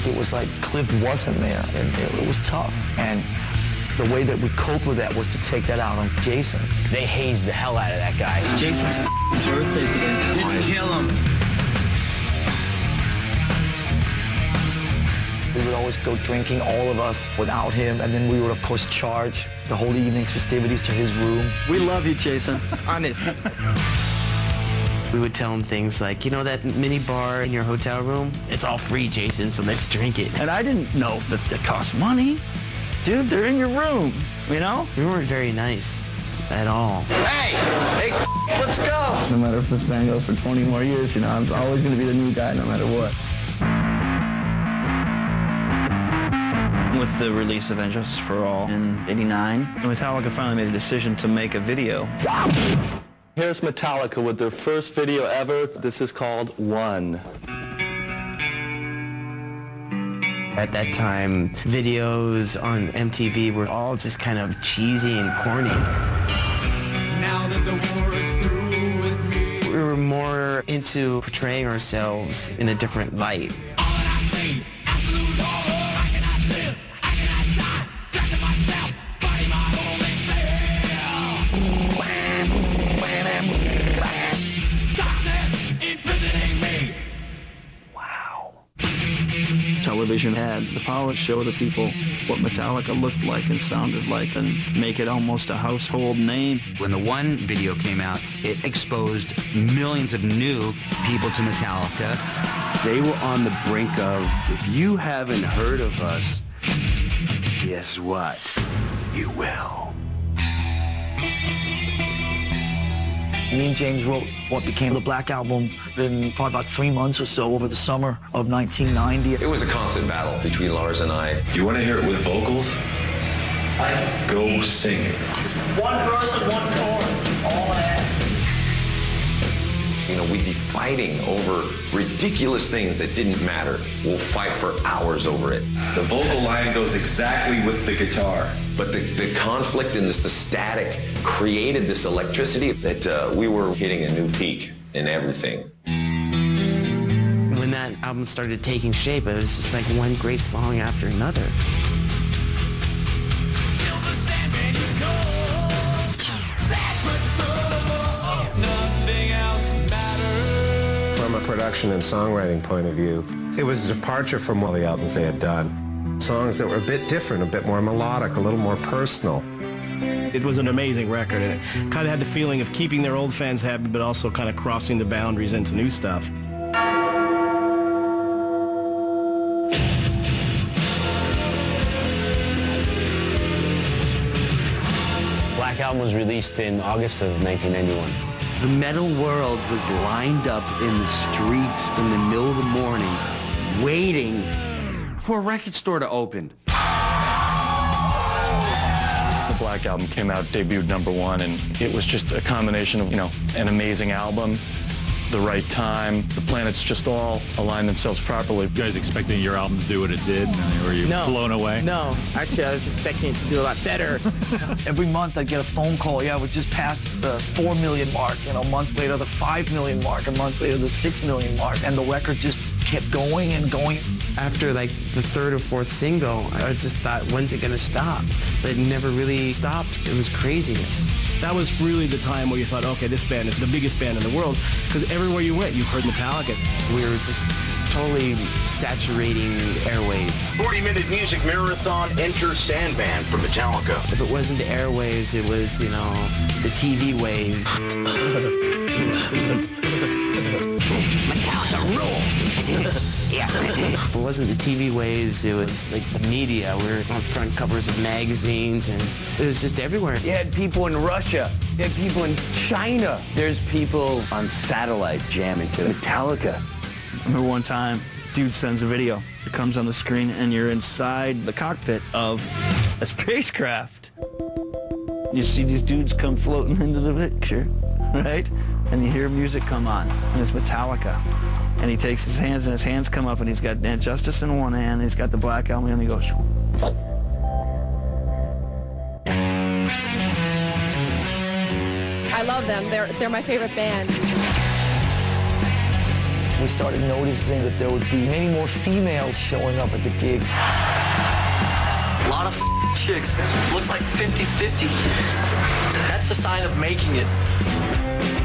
It was like Cliff wasn't there, and it was tough. And the way that we coped with that was to take that out on Jason. They hazed the hell out of that guy. Jason's birthday today. Let's kill him. We would always go drinking, all of us, without him, and then we would, of course, charge the whole evening's festivities to his room. We love you, Jason. Honest. We would tell him things like, you know that mini bar in your hotel room? It's all free, Jason, so let's drink it. And I didn't know that it cost money. Dude, they're in your room, you know? We weren't very nice at all. Hey, let's go. No matter if this band goes for 20 more years, you know, I'm always going to be the new guy no matter what. With the release of Injustice for All in '89, Metallica finally made a decision to make a video. Here's Metallica with their first video ever. This is called One. At that time, videos on MTV were all just kind of cheesy and corny. Now that the war is through with me. We were more into portraying ourselves in a different light. Television had the power to show the people what Metallica looked like and sounded like and make it almost a household name. When the One video came out, it exposed millions of new people to Metallica. They were on the brink of, if you haven't heard of us, guess what? You will. Me and James wrote what became the Black Album in probably about 3 months or so over the summer of 1990. It was a constant battle between Lars and I. You want to hear it with vocals? Go sing it. One verse and one chorus, that's all I had. You know, we'd be fighting over ridiculous things that didn't matter. We'll fight for hours over it. The vocal line goes exactly with the guitar. But the conflict and the static created this electricity that we were hitting a new peak in everything. When that album started taking shape, it was just like one great song after another. From a production and songwriting point of view, it was a departure from all the albums they had done. Songs that were a bit different, a bit more melodic, a little more personal. It was an amazing record, and it kind of had the feeling of keeping their old fans happy, but also kind of crossing the boundaries into new stuff. Black Album was released in August of 1991. The metal world was lined up in the streets in the middle of the morning, waiting for a record store to open. The Black Album came out, debuted #1, and it was just a combination of, you know, an amazing album, the right time, the planets just all aligned themselves properly. You guys expecting your album to do what it did? Or were you blown away? No, actually I was expecting it to do a lot better. Every month I'd get a phone call, yeah, we just passed the 4 million mark, you know, a month later the 5 million mark, a month later the 6 million mark, and the record just kept going and going. After like the third or fourth single, I just thought, when's it gonna stop? But it never really stopped. It was craziness. That was really the time where you thought, okay, this band is the biggest band in the world, because everywhere you went, you heard Metallica. We were just totally saturating airwaves. 40-minute music marathon, enter Sandman from Metallica. If it wasn't the airwaves, it was, you know, the TV waves. Metallica rule! If it wasn't the TV waves, it was like the media. We were on front covers of magazines, and it was just everywhere. You had people in Russia. You had people in China. There's people on satellites jamming to Metallica. I remember one time, dude sends a video. It comes on the screen, and you're inside the cockpit of a spacecraft. You see these dudes come floating into the picture, right? And you hear music come on, and it's Metallica. And he takes his hands, and his hands come up, and he's got Justice in one hand, and he's got the Black Album, and he goes... I love them. They're my favorite band. we started noticing that there would be many more females showing up at the gigs. A lot of chicks. Looks like 50-50. That's the sign of making it.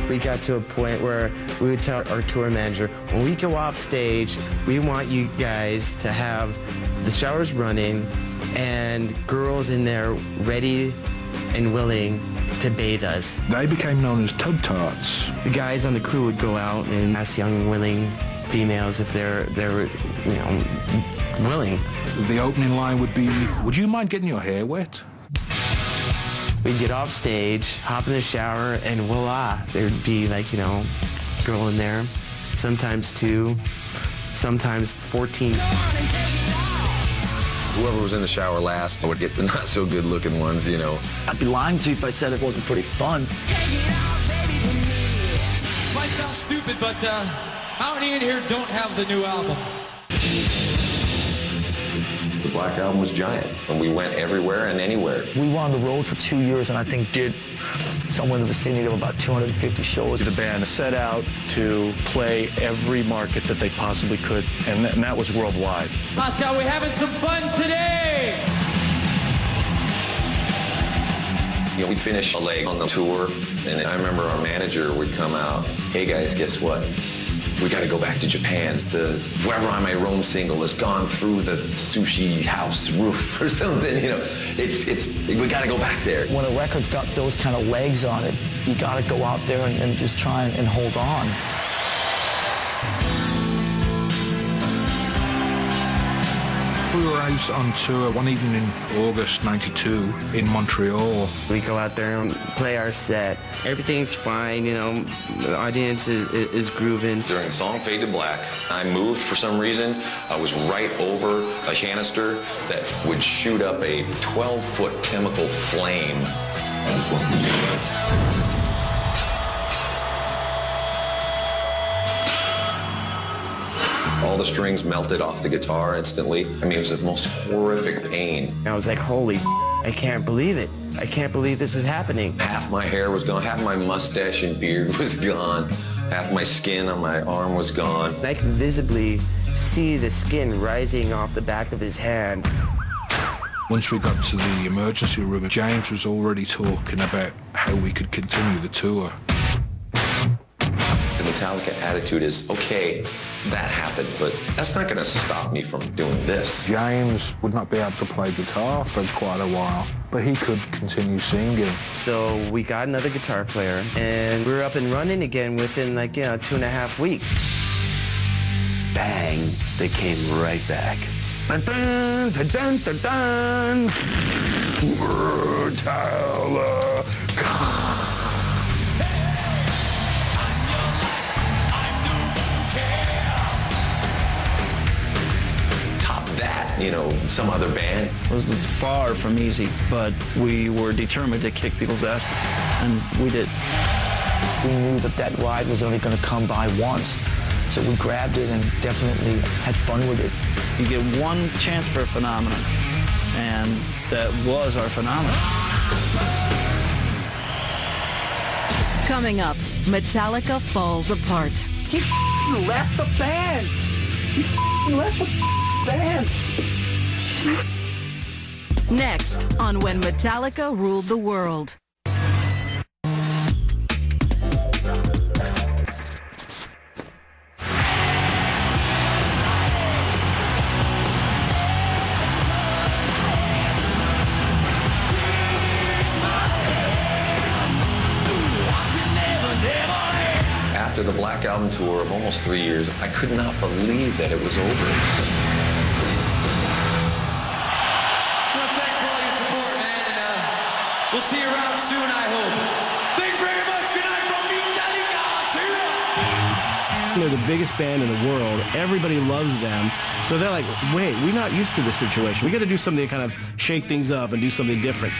We got to a point where we would tell our tour manager, when we go off stage, we want you guys to have the showers running and girls in there ready and willing to bathe us. They became known as tub tarts. The guys on the crew would go out and ask young, willing females if they're willing. The opening line would be, "Would you mind getting your hair wet?" We'd get off stage, hop in the shower, and voila, there'd be like, a girl in there. Sometimes 2, sometimes 14. Whoever was in the shower last would get the not so good looking ones, I'd be lying to you if I said it wasn't pretty fun. Might sound stupid, but how many in here don't have the new album? The Black Album was giant, and we went everywhere and anywhere. We were on the road for 2 years, and I think did somewhere in the vicinity of about 250 shows. The band set out to play every market that they possibly could, and that was worldwide. Moscow, we're having some fun today! We'd finish a leg on the tour, and I remember our manager would come out, "Hey guys, guess what? We got to go back to Japan. The Wherever I May Roam single has gone through the sushi house roof or something, we got to go back there." When a record's got those kind of legs on it, you got to go out there and just try and hold on. We were out on tour one evening in August '92 in Montreal. We go out there and play our set. Everything's fine, the audience is grooving. During the song Fade to Black, I moved for some reason. I was right over a canister that would shoot up a 12-foot chemical flame. All the strings melted off the guitar instantly. It was the most horrific pain. I was like, holy, I can't believe it. I can't believe this is happening. Half my hair was gone, half my mustache and beard was gone, half my skin on my arm was gone. I could visibly see the skin rising off the back of his hand. Once we got to the emergency room, James was already talking about how we could continue the tour. The Metallica attitude is, okay, that happened, but that's not going to stop me from doing this. James would not be able to play guitar for quite a while, but he could continue singing. So we got another guitar player, and we were up and running again within 2.5 weeks. Bang, they came right back. Dun, dun, dun, dun, dun, dun. Metallica. Some other band. It was far from easy, but we were determined to kick people's ass, and we did. We knew that ride was only going to come by once, so we grabbed it and definitely had fun with it. You get one chance for a phenomenon, and that was our phenomenon. Coming up, Metallica falls apart. He left the band! He left the band! Next on When Metallica Ruled the World. After the Black Album tour of almost 3 years, I could not believe that it was over. We'll see you around soon, I hope. Thanks very much. Good night from Metallica. See ya. They're the biggest band in the world. Everybody loves them. So they're like, wait, we're not used to this situation. We got to do something to kind of shake things up and do something different.